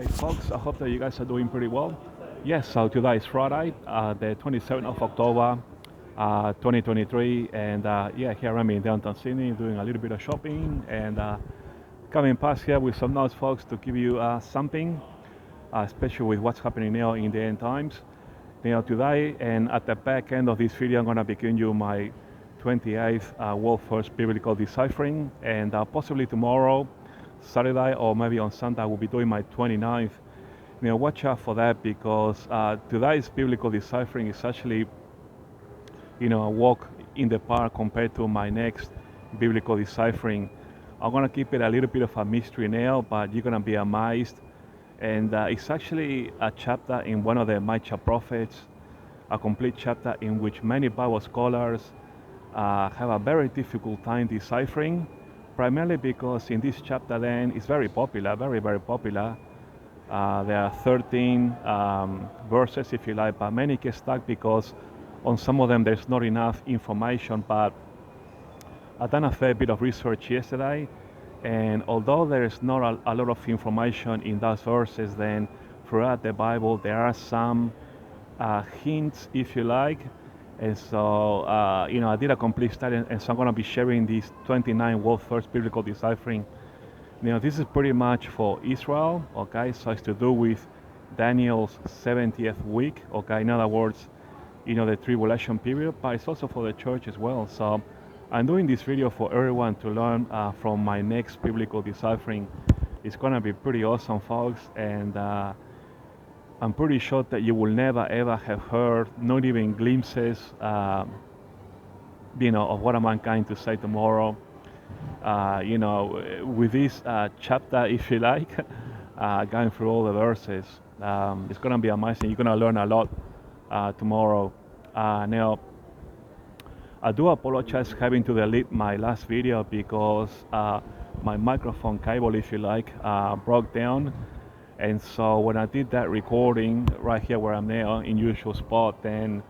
Hey folks, I hope that you guys are doing pretty well. Yes, so today is Friday, the 27th of October, 2023, and yeah, here I'm in downtown Sydney doing a little bit of shopping and coming past here with some notes, folks, to give you something, especially with what's happening now in the end times. Now today, and at the back end of this video, I'm gonna be giving you my 28th World First Biblical Deciphering, and possibly tomorrow, Saturday, or maybe on Sunday, I will be doing my 29th. Now watch out for that because today's Biblical Deciphering is actually, a walk in the park compared to my next Biblical Deciphering. I'm gonna keep it a little bit of a mystery now, but you're gonna be amazed. And it's actually a chapter in one of the major prophets, a complete chapter in which many Bible scholars have a very difficult time deciphering, primarily because in this chapter then it's very popular, very, very popular. There are 13 verses, if you like, but many get stuck because on some of them there's not enough information. But I've done a fair bit of research yesterday, and although there is not a lot of information in those verses, then throughout the Bible there are some hints, if you like. And so, I did a complete study, and so I'm going to be sharing these 29 world first biblical deciphering. Now, this is pretty much for Israel, okay? So it's to do with Daniel's 70th week, okay? In other words, the tribulation period, but it's also for the church as well. So I'm doing this video for everyone to learn from my next biblical deciphering. It's going to be pretty awesome, folks, and I'm pretty sure that you will never ever have heard, not even glimpses, of what I'm going to say tomorrow. With this chapter, if you like, going through all the verses, it's going to be amazing. You're going to learn a lot tomorrow. Now, I do apologize having to delete my last video because my microphone cable, if you like, broke down. And so when I did that recording right here where I'm now in usual spot, then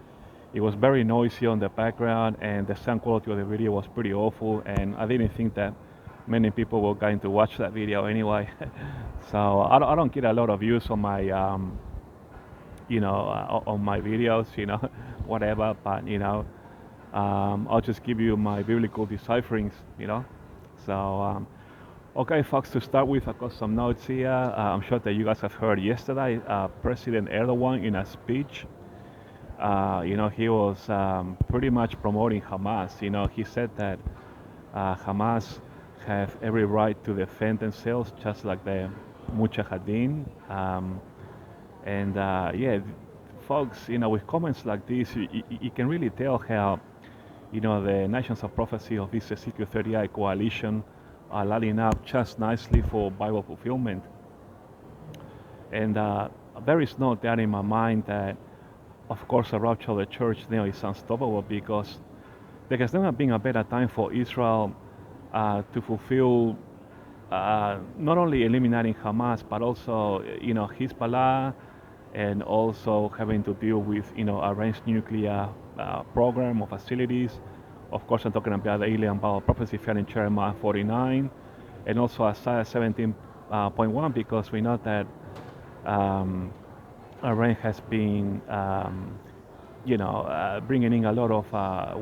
it was very noisy on the background and the sound quality of the video was pretty awful, and I didn't think that many people were going to watch that video anyway. So I don't get a lot of views on my on my videos, whatever, but I'll just give you my biblical decipherings, So okay, folks, to start with, I've got some notes here. I'm sure that you guys have heard yesterday, President Erdogan in a speech, he was pretty much promoting Hamas. He said that Hamas have every right to defend themselves, just like the Mujahideen. Yeah, folks, with comments like this, you can really tell how, the nations of prophecy of this Ezekiel 38 coalition are lining up just nicely for Bible fulfillment. And there is no doubt in my mind that, of course, the rapture of the church now is unstoppable because there has never been a better time for Israel to fulfill not only eliminating Hamas, but also, Hezbollah, and also having to deal with, arranged nuclear program or facilities. Of course, I'm talking about the alien Bible prophecy found in Jeremiah 49, and also Isaiah 17.1, because we know that Iran has been, bringing in a lot of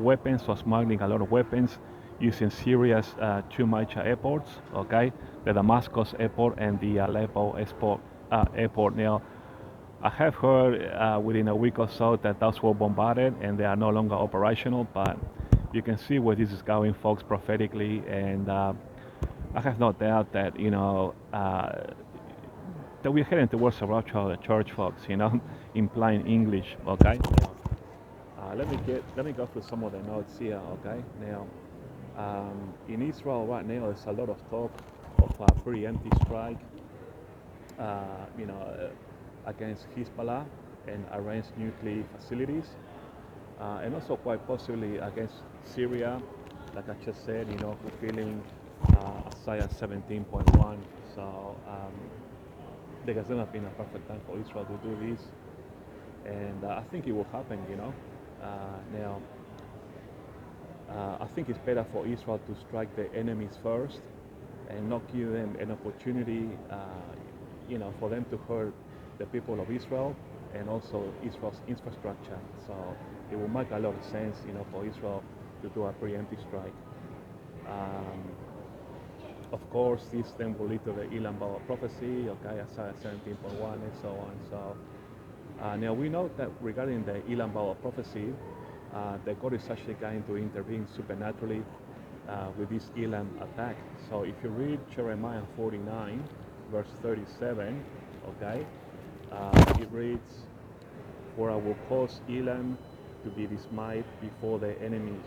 weapons, or smuggling a lot of weapons using Syria's two major airports, okay, the Damascus airport and the Aleppo airport. Now, I have heard within a week or so that those were bombarded and they are no longer operational, but you can see where this is going, folks, prophetically, and I have no doubt that, that we're heading towards the rapture of the church, folks, in plain English, okay? Let me go through some of the notes here, okay? Now, in Israel right now, there's a lot of talk of a preemptive strike, against Hezbollah and arranged nuclear facilities, and also quite possibly against Syria, like I just said, fulfilling Isaiah 17.1. So there has never been a perfect time for Israel to do this, and I think it will happen, Now, I think it's better for Israel to strike the enemies first and not give them an opportunity, for them to hurt the people of Israel and also Israel's infrastructure. So it will make a lot of sense, for Israel to do a preemptive strike. Of course, this then will lead to the Elam Bauer prophecy, okay, Isaiah 17.1 and so on. So now we know that regarding the Elam Bauer prophecy, that God is actually going to intervene supernaturally with this Elam attack. So if you read Jeremiah 49, verse 37, okay, it reads, "For I will cause Elam to be dismayed before their enemies.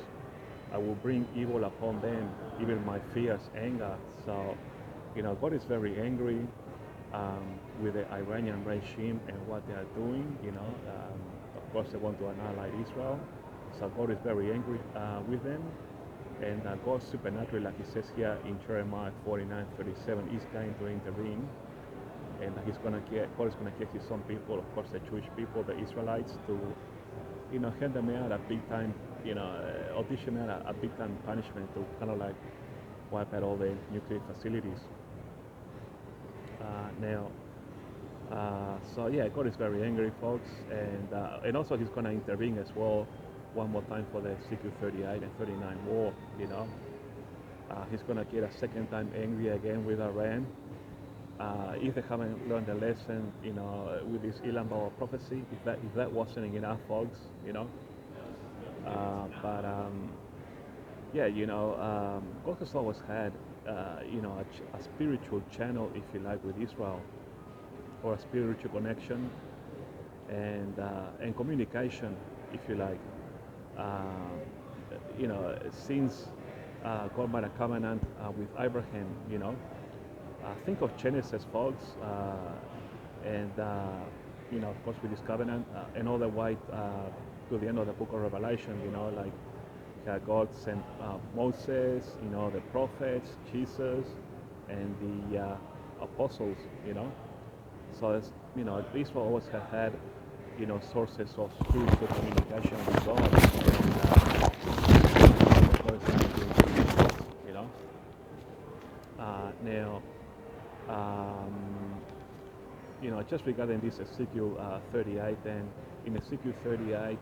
I will bring evil upon them, even my fierce anger." So, God is very angry with the Iranian regime and what they are doing. Of course, they want to annihilate Israel. So God is very angry with them. And God supernaturally, like it says here in Jeremiah 49:37, is going to intervene. And God is going to get his own people, of course, the Jewish people, the Israelites, to, hand them out a big time, audition out a big time punishment to kind of like wipe out all the nuclear facilities. So yeah, God is very angry, folks, and also He's going to intervene as well one more time for the Ezekiel 38 and 39 war. He's going to get a second time angry again with Iran. If they haven't learned the lesson, with this Elam Bauer prophecy, if that wasn't enough, folks, God has always had, a spiritual channel, if you like, with Israel, or a spiritual connection and communication, if you like. Since God made a covenant with Abraham, think of Genesis, folks, of course, with this covenant, and all the way to the end of the book of Revelation, God sent Moses, the prophets, Jesus, and the apostles, So, Israel always had, sources of spiritual communication with God. Just regarding this Ezekiel 38, and in Ezekiel 38,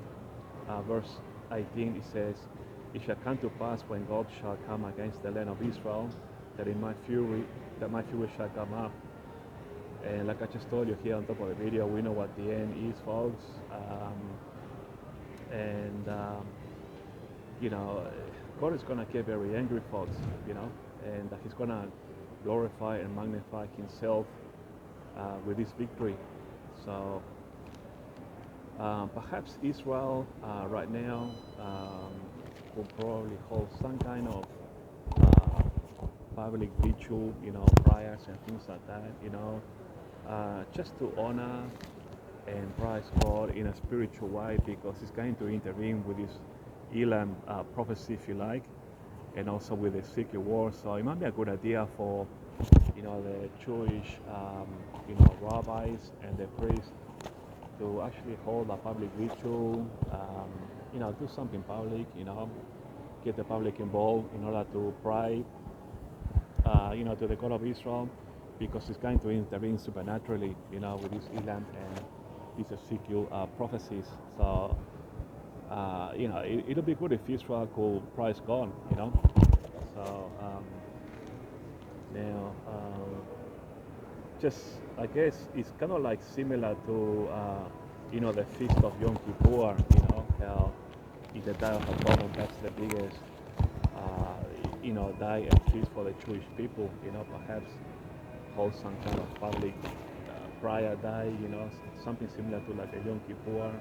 verse 18, it says, "It shall come to pass when God shall come against the land of Israel, that my fury shall come up." And like I just told you here on top of the video, we know what the end is, folks. God is going to get very angry, folks, and He's going to glorify and magnify Himself with this victory. So perhaps Israel right now will probably hold some kind of public ritual, prayers and things like that, just to honor and praise God in a spiritual way, because He's going to intervene with this Elam prophecy, if you like, and also with the Ezekiel war. So it might be a good idea for, the Jewish, rabbis and the priests to actually hold a public ritual, do something public, get the public involved in order to pray, to the God of Israel, because He's going to intervene supernaturally, with this Elam and these Ezekiel prophecies. So, it'll be good if Israel could praise God, So, now, just, I guess it's kind of like similar to, the Feast of Yom Kippur, how in the Day of Atonement, that's the biggest, day and feast for the Jewish people, perhaps hold some kind of public prayer day, something similar to like a Yom Kippur,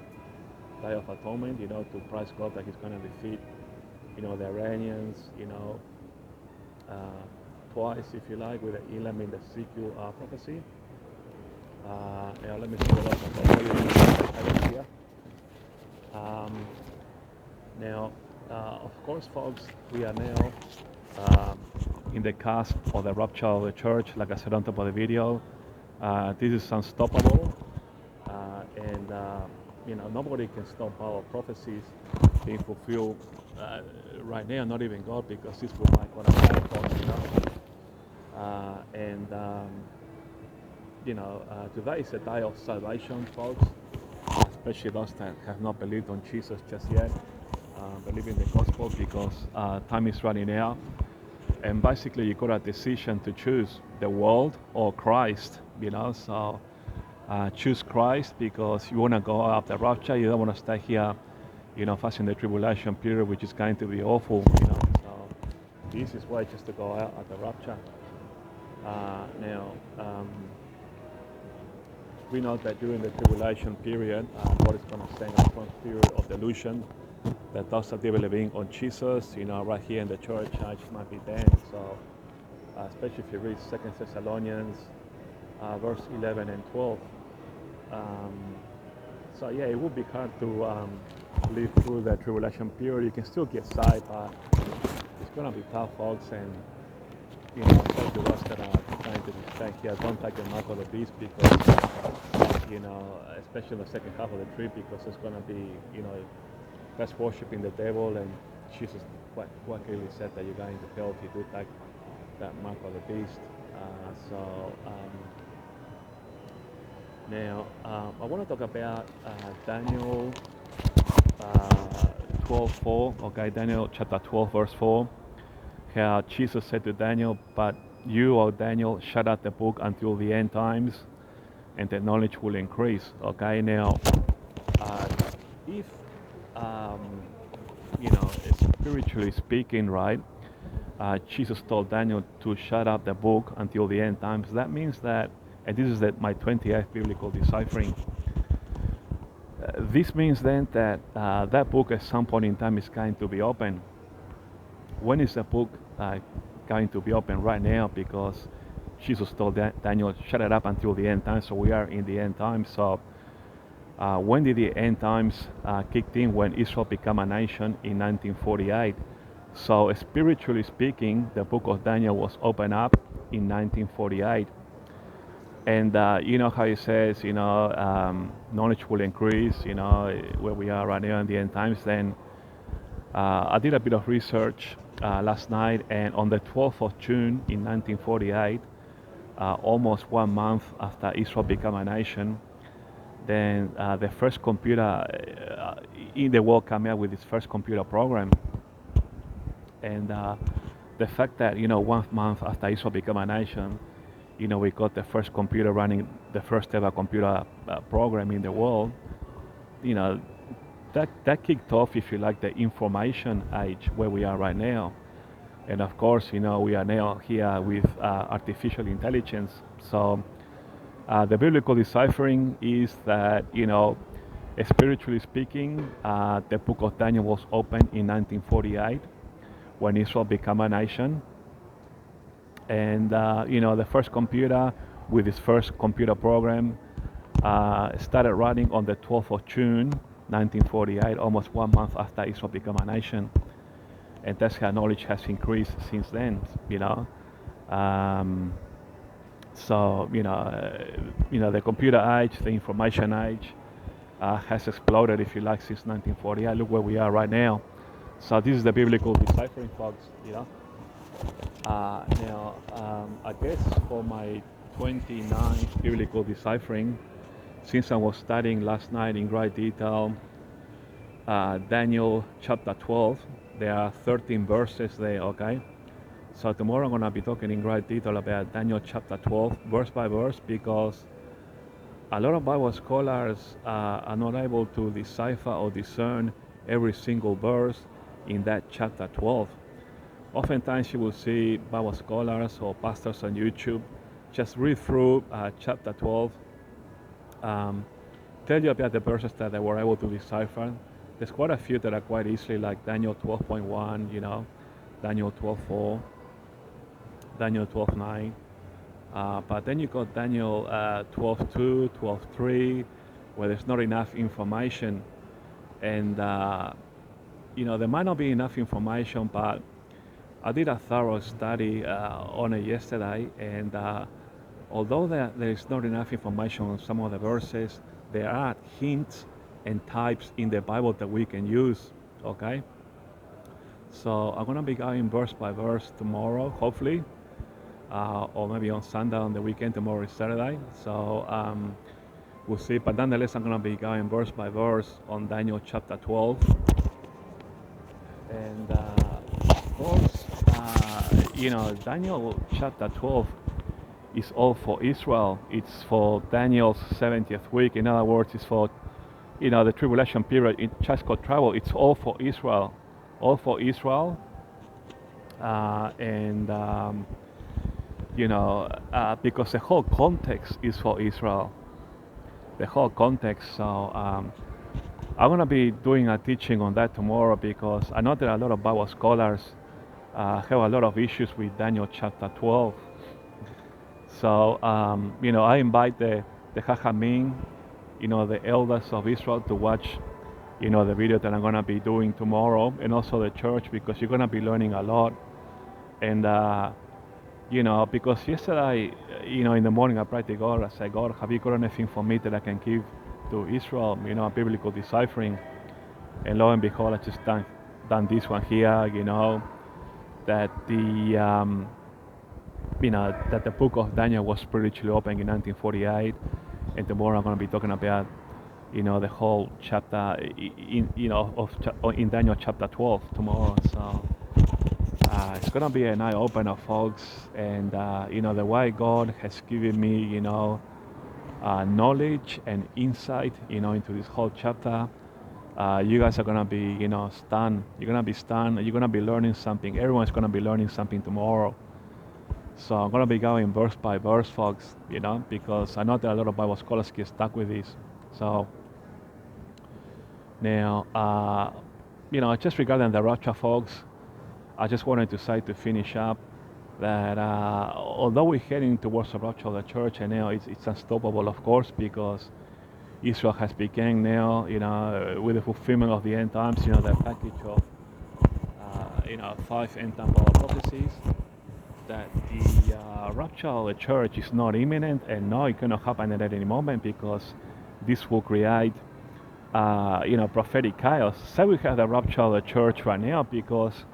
Day of Atonement, to praise God that He's going to defeat, the Iranians, twice, if you like, with the Elam in the Ezekiel prophecy. Now let me see what else I got here. Now, of course, folks, we are now in the cusp of the rapture of the church, like I said on top of the video. This is unstoppable, and nobody can stop our prophecies being fulfilled right now, not even God, because this will not going to happen, today is a day of salvation, folks, especially those that have not believed on Jesus just yet, believe in the gospel because time is running out. And basically, you got a decision to choose the world or Christ, So choose Christ because you want to go up the rapture. You don't want to stay here, facing the tribulation period, which is going to be awful. So this is why just to go out at the rapture. Now, we know that during the tribulation period, God is going to send a strong spirit of delusion that those that they believing on Jesus, right here in the church, might be damned. So, especially if you read 2 Thessalonians, verse 11 and 12. So yeah, it would be hard to live through the tribulation period. You can still get saved, but it's going to be tough, folks. And especially those that are trying to stay here, don't take the mark of the beast because, especially in the second half of the trip, because it's going to be, that's worshiping the devil, and Jesus quite clearly said that you're going to hell if you do take that mark of the beast. Now, I want to talk about Daniel 12:4. Okay, Daniel chapter 12, verse 4. How Jesus said to Daniel, "But you, O Daniel, shut out the book until the end times, and the knowledge will increase." Okay, now, if spiritually speaking, right? Jesus told Daniel to shut up the book until the end times. That means that, and this is my 28th biblical deciphering. This means then that that book at some point in time is going to be open. When is the book going to be open? Right now, because Jesus told Daniel, shut it up until the end times. So we are in the end times. So when did the end times kicked in? When Israel became a nation in 1948. So spiritually speaking, the book of Daniel was opened up in 1948. And you know how it says, knowledge will increase, where we are right now in the end times. Then I did a bit of research last night, and on the 12th of June in 1948, almost 1 month after Israel became a nation, then the first computer in the world came out with its first computer program. And the fact that, 1 month after Israel became a nation, we got the first computer running, the first ever computer program in the world, that kicked off, if you like, the information age where we are right now. And of course, we are now here with artificial intelligence. So the biblical deciphering is that, spiritually speaking, the book of Daniel was opened in 1948 when Israel became a nation. And, the first computer with its first computer program started running on the 12th of June, 1948, almost 1 month after Israel became a nation. And that's how knowledge has increased since then, So, the computer age, the information age has exploded, if you like, since 1948. Look where we are right now. So this is the biblical deciphering, folks, Now, I guess for my 29th biblical deciphering, since I was studying last night in great detail, Daniel chapter 12, there are 13 verses there, okay? So tomorrow I'm going to be talking in great detail about Daniel chapter 12, verse by verse, because a lot of Bible scholars are not able to decipher or discern every single verse in that chapter 12. Oftentimes you will see Bible scholars or pastors on YouTube just read through chapter 12, tell you about the verses that they were able to decipher. There's quite a few that are quite easily, like Daniel 12.1, Daniel 12.4, Daniel 12.9. But then you got Daniel 12.2, 12.3, where there's not enough information. And, there might not be enough information, but I did a thorough study on it yesterday, and although there is not enough information on some of the verses, there are hints and types in the Bible that we can use, okay? So I'm going to be going verse by verse tomorrow, hopefully. or maybe on Sunday on the weekend. Tomorrow is Saturday, so we'll see. But nonetheless, I'm going to be going verse by verse on Daniel chapter 12. And of course, Daniel chapter 12 is all for Israel. It's for Daniel's 70th week. In other words, it's for, the tribulation period in Chasco travel. It's all for Israel. All for Israel. Because the whole context is for Israel. The whole context. So I'm going to be doing a teaching on that tomorrow, because I know there are a lot of Bible scholars have a lot of issues with Daniel chapter 12. So, I invite the Chachamim, the elders of Israel, to watch, the video that I'm going to be doing tomorrow, and also the church, because you're going to be learning a lot. And, because yesterday, in the morning I prayed to God. I said, God, have you got anything for me that I can give to Israel, a biblical deciphering? And lo and behold, I just done this one here, that that the book of Daniel was spiritually opened in 1948, and tomorrow I'm going to be talking about, the whole chapter, in Daniel chapter 12 tomorrow. So it's going to be an eye opener, folks, and the way God has given me, knowledge and insight, into this whole chapter. You guys are going to be, stunned. You're going to be stunned. You're going to be learning something. Everyone's going to be learning something tomorrow. So I'm going to be going verse by verse, folks, because I know that a lot of Bible scholars get stuck with this. So now, just regarding the rapture, folks, I just wanted to say, to finish up, that although we're heading towards the rapture of the church, and now it's unstoppable, of course, because Israel has begun now, with the fulfillment of the end times, the package of, 5 end time prophecies, that the rapture of the church is not imminent, and no, it cannot happen at any moment, because this will create, prophetic chaos. So we have the rapture of the church right now, because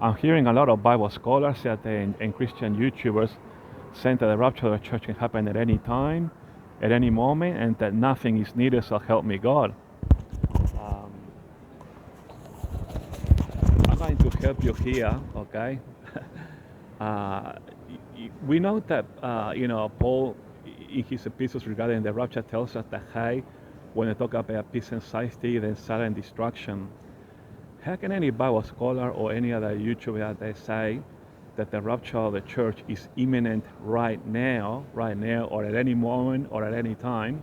I'm hearing a lot of Bible scholars and Christian YouTubers saying that the rapture of the church can happen at any time, at any moment, and that nothing is needed, so help me God. I'm going to help you here, okay? We know that, Paul, in his epistles regarding the rapture, tells us that, hey, when they talk about peace and safety, then sudden destruction. How can any Bible scholar or any other YouTuber out there say that the rapture of the church is imminent right now, or at any moment, or at any time,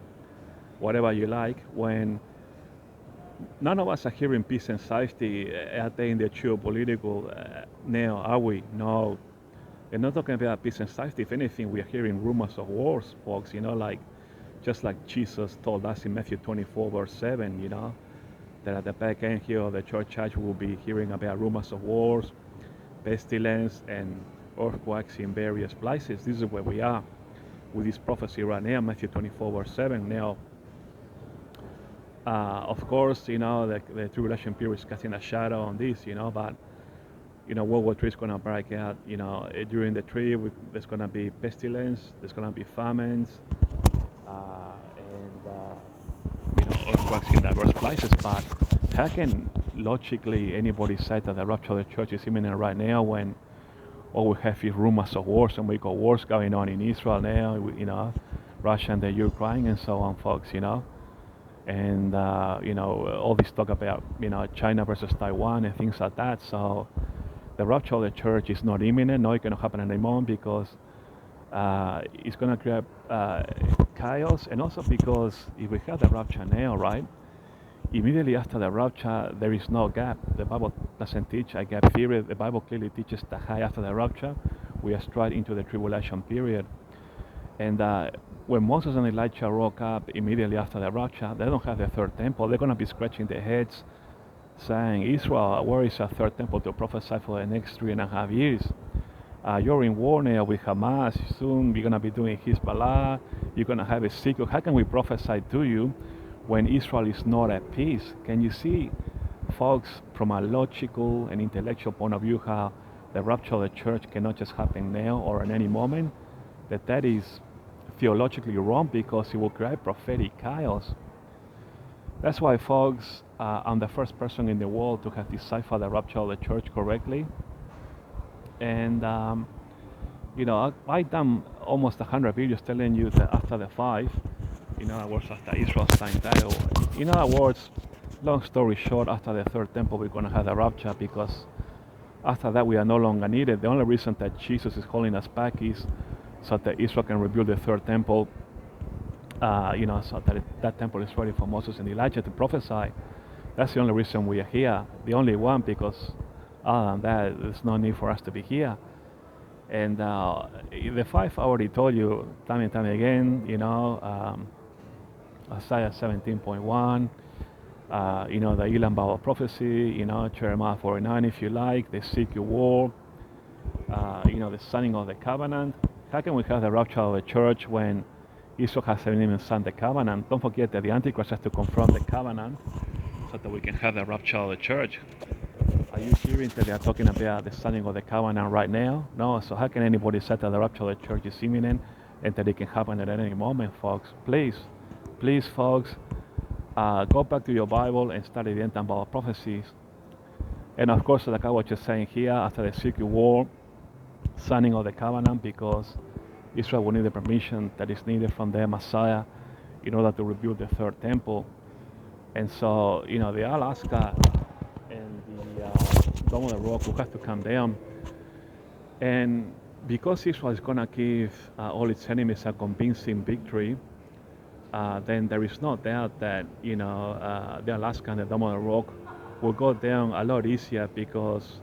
whatever you like, when none of us are hearing peace and safety out there in the geopolitical now, are we? No. We're not talking about peace and safety. If anything, we are hearing rumors of wars, folks, just like Jesus told us in Matthew 24, verse 7, that at the back end here of the church age, we'll be hearing about rumors of wars, pestilence, and earthquakes in various places. This is where we are with this prophecy right now, Matthew 24, verse 7. Now, of course, the tribulation period is casting a shadow on this, but, World War III is going to break out, during the tree. There's going to be pestilence, there's going to be famines, earthquakes in diverse places. But how can logically anybody say that the rapture of the church is imminent right now, when all we have is rumors of wars, and we got wars going on in Israel now, Russia and the Ukraine and so on, folks, and all this talk about China versus Taiwan and things like that. So the rapture of the church is not imminent. No, it cannot happen at any moment, because it's going to create chaos, and also because if we have the rapture now, right, immediately after the rapture there is no gap. The Bible doesn't teach a gap period. The Bible clearly teaches that after the rapture we are straight into the tribulation period. And when Moses and Elijah woke up immediately after the rapture, they don't have the third temple. They're going to be scratching their heads saying, Israel, where is a third temple to prophesy for the next 3.5 years? You're in war now with Hamas. Soon we're going to be doing Hezbollah. You're going to have a secret. How can we prophesy to you when Israel is not at peace? Can you see, folks, from a logical and intellectual point of view, how the rapture of the church cannot just happen now or at any moment, that is theologically wrong because it will create prophetic chaos. That's why, folks, I'm the first person in the world to have deciphered the rapture of the church correctly. And, I've done almost 100 videos telling you that after the 5, in other words, after Israel's time title, in other words, long story short, after the third temple, we're going to have the rapture because after that, we are no longer needed. The only reason that Jesus is calling us back is so that Israel can rebuild the third temple, so that that temple is ready for Moses and Elijah to prophesy. That's the only reason we are here. The only one, because other than that, there's no need for us to be here. And the 5 I already told you time and time again, Isaiah 17.1, the Elam Bible prophecy, Jeremiah 49 if you like, the Ezekiel war, the signing of the covenant. How can we have the rapture of the church when Israel hasn't even signed the covenant? Don't forget that the Antichrist has to confirm the covenant so that we can have the rapture of the church. Are you hearing that they are talking about the signing of the covenant right now? No, so how can anybody say that the rapture of the church is imminent and that it can happen at any moment, folks? Please, folks, go back to your Bible and study the end time Bible prophecies. And of course, like I was just saying here, after the Ezekiel war, signing of the covenant, because Israel will need the permission that is needed from the Messiah in order to rebuild the third temple. And so, the Alaska and the Dome of the Rock will have to come down. And because Israel is going to give all its enemies a convincing victory, then there is no doubt that, the Alaska and the Dome of the Rock will go down a lot easier because,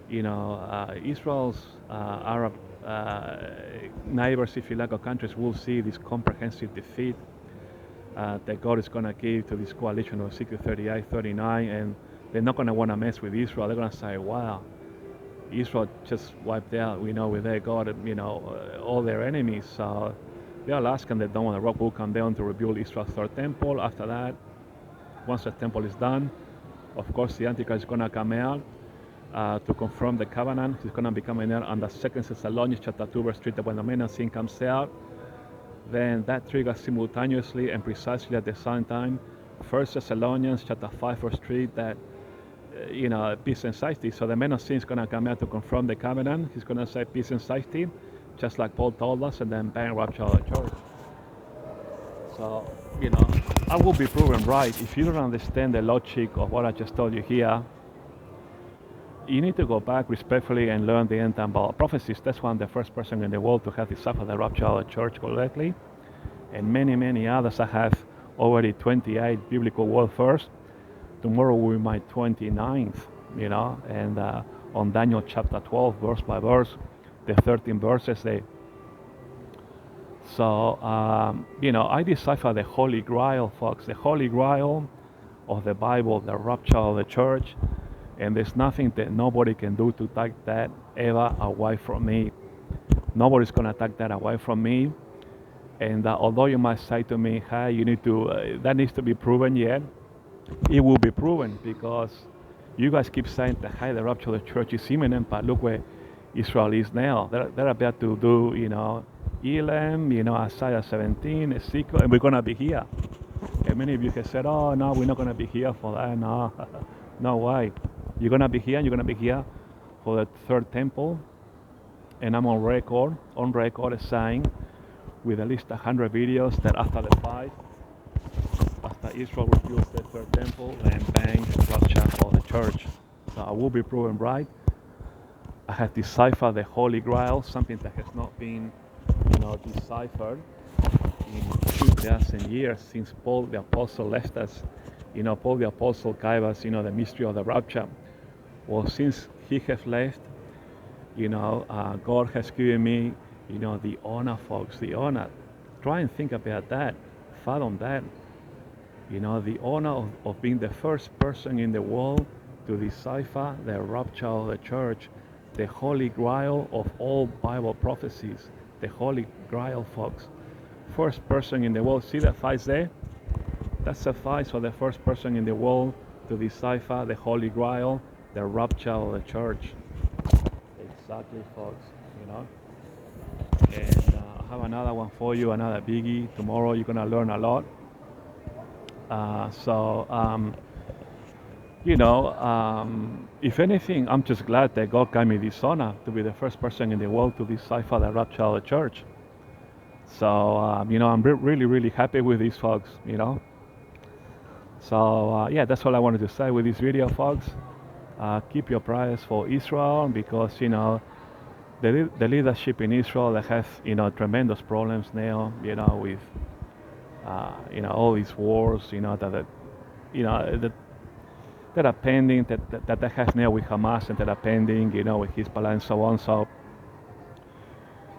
Israel's Arab neighbors, if you like, or countries will see this comprehensive defeat that God is going to give to this coalition of Ezekiel 38, 39, and they're not going to want to mess with Israel. They're going to say, wow, Israel just wiped out, with their God, all their enemies. So the Alaska and the Dome of the Rock will come down to rebuild Israel's third temple. After that, once the temple is done, of course, the Antichrist is going to come out to confirm the covenant. He's going to be coming out under 2 Thessalonians chapter 2, verse 3, that when the man of sin comes out, then that triggers simultaneously and precisely at the same time 1 Thessalonians chapter 5, verse 3, that, peace and safety. So the man of sin is going to come out to confirm the covenant. He's going to say peace and safety, just like Paul told us, and then bang, rapture of the church. So, I will be proven right. If you don't understand the logic of what I just told you here, you need to go back respectfully and learn the end time Bible prophecies. That's why I'm the first person in the world to have deciphered the rapture of the church correctly. And many, many others. I have already 28 biblical word verse. Tomorrow will be my 29th, and on Daniel chapter 12, verse by verse, the 13 verses there. So, I decipher the Holy Grail, folks, the Holy Grail of the Bible, the rapture of the church. And there's nothing that nobody can do to take that ever away from me. Nobody's going to take that away from me. And although you might say to me, hey, you need to, that needs to be proven yet, it will be proven because you guys keep saying that, hey, the rapture of the church is imminent, but look where Israel is now. They're about to do, Elam, Isaiah 17, Ezekiel, and we're going to be here. And many of you have said, oh, no, we're not going to be here for that. No, no way. You're going to be here, and you're going to be here for the third temple. And I'm on record as saying, with at least 100 videos, that after the 5, after Israel rebuilds the third temple, and bang, rapture for the church. So I will be proven right. I have deciphered the Holy Grail, something that has not been, deciphered in 2,000 years since Paul the Apostle left us. Paul the Apostle gave us, the mystery of the rapture. Well, since he has left, God has given me, the honor, folks, the honor. Try and think about that. Fathom that. The honor of being the first person in the world to decipher the rapture of the church, the Holy Grail of all Bible prophecies, the Holy Grail, folks. First person in the world. See that face there? That suffices for the first person in the world to decipher the Holy Grail, the rapture of the church. exactly, folks. You know. And I have another one for you, another biggie. Tomorrow you're gonna learn a lot. So if anything, I'm just glad that God gave me this honor to be the first person in the world to decipher the rapture of the church. So, I'm really, really happy with these folks, So, yeah, that's all I wanted to say with this video, folks. Keep your prayers for Israel because, the leadership in Israel that has, tremendous problems now, with, all these wars, you know, that, that are pending, that has now with Hamas and that are pending, with Hezbollah and so on. So,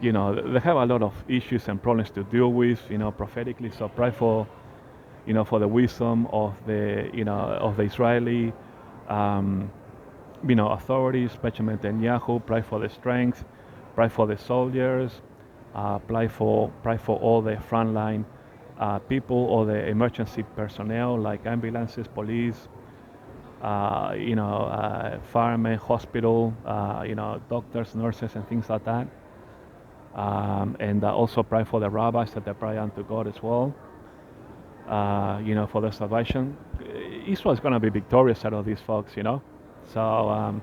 they have a lot of issues and problems to deal with, prophetically. So pray for, for the wisdom of the Israeli, um, authorities, especially Netanyahu. Pray for the strength. Pray for the soldiers. Pray for all the frontline people, all the emergency personnel like ambulances, police, firemen, hospital, doctors, nurses, and things like that. And also pray for the rabbis that they pray unto God as well, for their salvation. Israel is going to be victorious out of these folks, So, I'm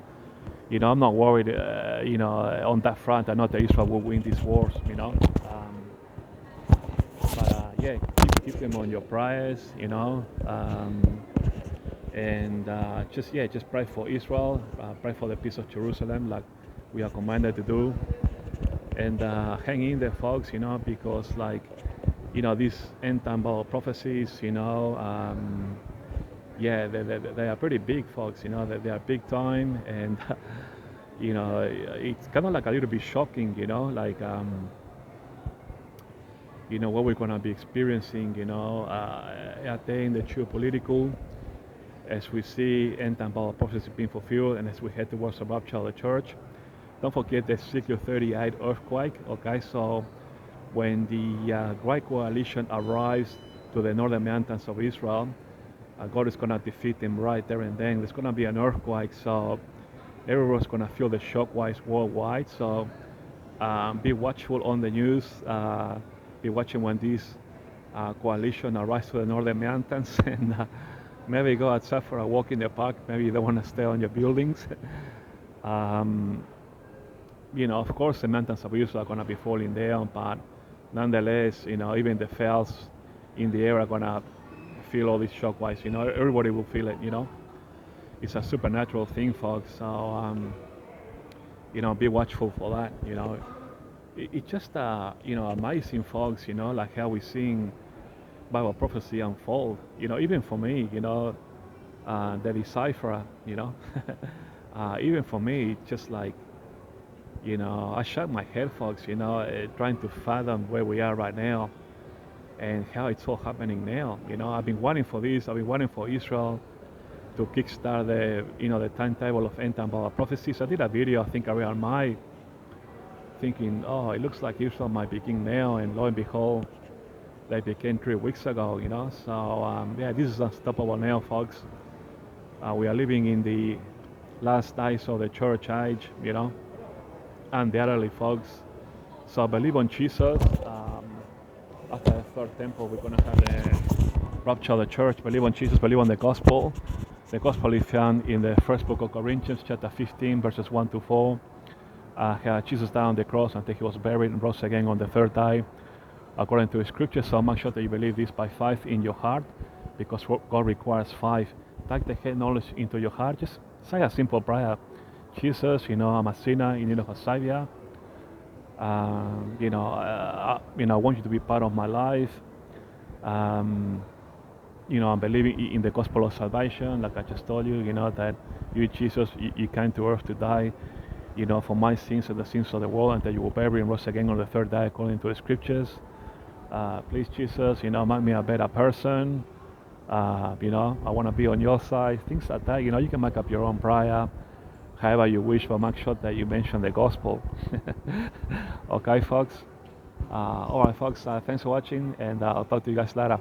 not worried, on that front. I know that Israel will win these wars, But yeah, keep them on your prayers, and just pray for Israel, pray for the peace of Jerusalem, like we are commanded to do, and hang in there, folks, because these end time Bible prophecies, yeah, they are pretty big, folks, they are big time, and it's kind of like a little bit shocking, what we're going to be experiencing, out there in the geopolitical, as we see end time Bible prophecy being fulfilled, and as we head towards the rapture of the church. Don't forget the Ezekiel 38 earthquake. Okay, so when the Great Coalition arrives to the northern mountains of Israel, God is going to defeat them right there and then. There's going to be an earthquake, so everyone's going to feel the shockwaves worldwide. So be watchful on the news. Be watching when this coalition arrives to the northern mountains, and maybe go outside for a walk in the park. Maybe you don't want to stay on your buildings. Of course, the mountains of Israel are going to be falling down, but nonetheless, even the fells in the air are going to feel all these shockwaves. Everybody will feel it. It's a supernatural thing, folks. So, be watchful for that. It's just, amazing, folks. Like how we're seeing Bible prophecy unfold. Even for me, the decipherer. Even for me, it's just like. I shake my head, folks, trying to fathom where we are right now and how it's all happening now. I've been waiting for this. I've been waiting for Israel to kickstart the timetable of end time Bible prophecies. I did a video, I think, around May, thinking, oh, it looks like Israel might begin now, and lo and behold, they began 3 weeks ago, So, yeah, this is unstoppable now, folks. We are living in the last days of the church age, undoubtedly, folks. So believe on Jesus. After the third temple, we're going to have the rapture of the church. Believe on Jesus, believe on the gospel. The gospel is found in the first book of Corinthians, chapter 15, verses 1 to 4. Jesus died on the cross until he was buried and rose again on the third day, according to the scripture. So make sure that you believe this by faith in your heart, because God requires faith. Take the head knowledge into your heart. Just say a simple prayer. Jesus, I'm a sinner in need of a savior. I want you to be part of my life. I'm believing in the gospel of salvation, like I just told you, that you, Jesus, you came to earth to die, for my sins and the sins of the world, and that you will bury and rose again on the third day according to the scriptures. Please, Jesus, make me a better person. I want to be on your side, things like that. You can make up your own prayer. However you wish, but make sure that you mention the gospel. Okay, folks? Alright, folks, thanks for watching, and I'll talk to you guys later.